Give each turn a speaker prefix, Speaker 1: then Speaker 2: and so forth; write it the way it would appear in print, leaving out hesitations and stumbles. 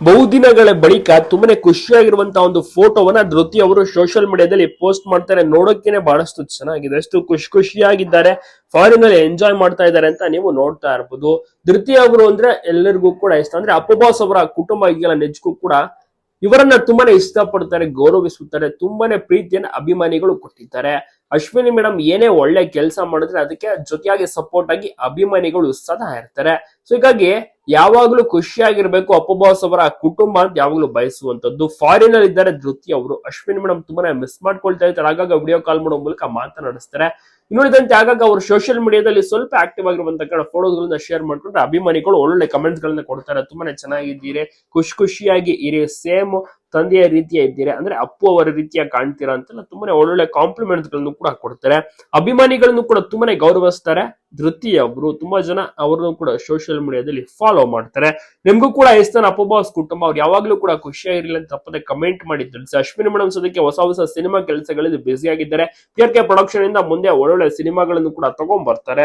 Speaker 1: ಬಹುದಿನಗಳ ಬಳಿಕ ತುಂಬಾನೇ ಖುಷಿಯಾಗಿರುವಂತಹ ಒಂದು ಫೋಟೋವನ್ನ ಧೃತಿ ಅವರು ಸೋಷಿಯಲ್ ಮೀಡಿಯಾದಲ್ಲಿ ಪೋಸ್ಟ್ ಮಾಡ್ತಾರೆ. ನೋಡೋಕೆನೆ ಬಹಳಷ್ಟು ಚೆನ್ನಾಗಿದೆ, ಅಷ್ಟು ಖುಷಿಯಾಗಿದ್ದಾರೆ, ಫಾರಿನ್ ಅಲ್ಲಿ ಎಂಜಾಯ್ ಮಾಡ್ತಾ ಇದ್ದಾರೆ ಅಂತ ನೀವು ನೋಡ್ತಾ ಇರಬಹುದು. ಧೃತಿ ಅವರು ಅಂದ್ರೆ ಎಲ್ಲರಿಗೂ ಕೂಡ ಇಷ್ಟ. ಅಂದ್ರೆ ಅಪ್ಪು ಬಾಸ್ ಅವರ ಕುಟುಂಬ ಈಗೆಲ್ಲ ನಿಜಕ್ಕೂ ಕೂಡ ಇವರನ್ನ ತುಂಬಾನೇ ಇಷ್ಟಪಡ್ತಾರೆ, ಗೌರವಿಸುತ್ತಾರೆ, ತುಂಬಾನೇ ಪ್ರೀತಿಯನ್ನ ಅಭಿಮಾನಿಗಳು ಕೊಟ್ಟಿದ್ದಾರೆ. ಅಶ್ವಿನಿ ಮೇಡಮ್ ಏನೇ ಒಳ್ಳೆ ಕೆಲಸ ಮಾಡಿದ್ರೆ ಅದಕ್ಕೆ ಜೊತೆಯಾಗಿ ಸಪೋರ್ಟ್ ಆಗಿ ಅಭಿಮಾನಿಗಳು ಸದಾ ಇರ್ತಾರೆ. ಸೊ ಹೀಗಾಗಿ ಯಾವಾಗ್ಲೂ ಖುಷಿಯಾಗಿರ್ಬೇಕು ಅಪ್ಪು ಬಾಸ್ ಅವರ ಕುಟುಂಬ ಅಂತ ಯಾವಾಗ್ಲೂ ಬಯಸುವಂತದ್ದು. ಫಾರಿನ್ ಅಲ್ಲಿ ಇದ್ದಾರೆ ಧೃತಿ ಅವರು. ಅಶ್ವಿನಿ ಮೇಡಮ್ ತುಂಬಾನೇ ಮಿಸ್ ಮಾಡ್ಕೊಳ್ತಾ ಇರ್ತಾರೆ, ಆಗಾಗ ವಿಡಿಯೋ ಕಾಲ್ ಮಾಡೋ ಮೂಲಕ ಮಾತನಾಡಿಸ್ತಾರೆ. ಇನ್ನುಳಿದಂತೆ ಆಗಾಗ ಅವರು ಸೋಷಿಯಲ್ ಮೀಡಿಯಾದಲ್ಲಿ ಸ್ವಲ್ಪ ಆಕ್ಟಿವ್ ಆಗಿರುವಂತಹ ಫೋಟೋಸ್ ಗಳನ್ನ ಶೇರ್ ಮಾಡ್ಕೊಂಡ್ರೆ ಅಭಿಮಾನಿಗಳು ಒಳ್ಳೊಳ್ಳೆ ಕಮೆಂಟ್ಸ್ ಗಳನ್ನ ಕೊಡ್ತಾರೆ. ತುಂಬಾನೇ ಚೆನ್ನಾಗಿದ್ದೀರಿ, ಖುಷಿಯಾಗಿ ಇರಿ, ಸೇಮ್ ತಂದೆಯ ರೀತಿಯ ಇದ್ದೀರಿ, ಅಂದ್ರೆ ಅಪ್ಪು ಅವರ ರೀತಿಯ ಕಾಣ್ತೀರಾ ಅಂತೆಲ್ಲ ತುಂಬಾನೇ ಒಳ್ಳೊಳ್ಳೆ ಕಾಂಪ್ಲಿಮೆಂಟ್ಸ್ ಗಳನ್ನು ಕೂಡ ಕೊಡ್ತಾರೆ. ಅಭಿಮಾನಿಗಳನ್ನು ಕೂಡ ತುಂಬಾನೇ ಗೌರವಿಸ್ತಾರೆ. ಧೃತಿ ಅವರು ತುಂಬಾ ಜನ ಅವರನ್ನು ಕೂಡ ಸೋಷಿಯಲ್ ಮೀಡಿಯಾದಲ್ಲಿ ಫಾಲೋ ಮಾಡ್ತಾರೆ. ನಿಮ್ಗೂ ಕೂಡ ಇಷ್ಟನ ಅಪ್ಪು ಬಾಸ್ ಕುಟುಂಬ ಅವ್ರು ಯಾವಾಗ್ಲೂ ಕೂಡ ಖುಷಿಯಾಗಿರ್ಲಿ ಅಂತ ತಪ್ಪದೆ ಕಮೆಂಟ್ ಮಾಡಿ ತಿಳಿಸಿ. ಅಶ್ವಿನಿ ಮೇಡಮ್ ಸದ್ಯಕ್ಕೆ ಹೊಸ ಸಿನಿಮಾ ಕೆಲಸಗಳಲ್ಲಿ ಬ್ಯುಸಿ ಆಗಿದ್ದಾರೆ. PRK ಪ್ರೊಡಕ್ಷನ್ ಇಂದ ಮುಂದೆ ಒಳ್ಳೊಳ್ಳೆ ಸಿನಿಮಾಗಳನ್ನು ಕೂಡ ತಗೊಂಡ್ ಬರ್ತಾರೆ.